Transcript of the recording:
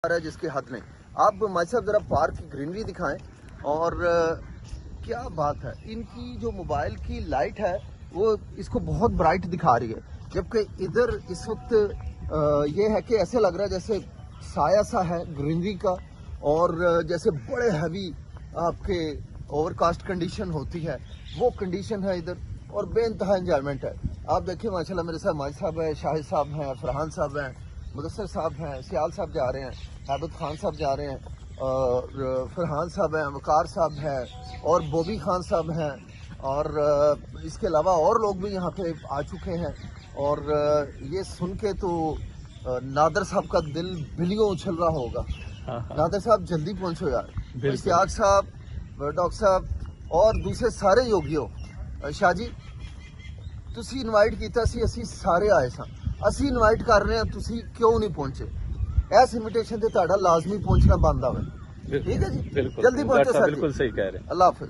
रहा है जिसकी हद नहीं। आप भाई साहब जरा पार्क की ग्रीनरी दिखाएं। और क्या बात है, इनकी जो मोबाइल की लाइट है वो इसको बहुत ब्राइट दिखा रही है, जबकि इधर इस वक्त ये है कि ऐसे लग रहा है जैसे साया सा है ग्रीनरी का, और जैसे बड़े हैवी आपके ओवरकास्ट कंडीशन होती है वो कंडीशन है इधर, और बेइंतहा एंजॉयमेंट है। आप देखिए माशाल्लाह मेरे साथ माजिद साहब है, शाहिद साहब हैं, फरहान साहब हैं, मुदस्सर साहब हैं, सियाल साहब जा रहे हैं, हैबत खान साहब जा रहे हैं, और फरहान साहब हैं, वकार साहब हैं, और बॉबी खान साहब हैं, और इसके अलावा और लोग भी यहाँ पे आ चुके हैं। और ये सुन के तो नादर साहब का दिल बिलियों उछल रहा होगा। नादर साहब जल्दी पहुँचो यार। इश्तियाक साहब, डॉक्टर साहब और दूसरे सारे योगियों, शाह जी ਤੁਸੀਂ ਇਨਵਾਈਟ ਕੀਤਾ ਸੀ, ਅਸੀਂ ਸਾਰੇ ਆਏ ਸਾਂ, ਅਸੀਂ ਇਨਵਾਈਟ ਕਰ ਰਹੇ ਹਾਂ, ਤੁਸੀਂ ਕਿਉਂ ਨਹੀਂ ਪਹੁੰਚੇ? ਇਸ ਇਨਵੀਟੇਸ਼ਨ ਤੇ ਤੁਹਾਡਾ ਲਾਜ਼ਮੀ ਪਹੁੰਚਣਾ ਬਣਦਾ ਹੋਵੇ। ਠੀਕ ਹੈ ਜੀ, ਜਲਦੀ ਪਹੁੰਚੋ ਸਰ। ਬਿਲਕੁਲ ਸਹੀ ਕਹਿ ਰਹੇ। ਅੱਲਾਹ ਹਾਫਿਜ਼।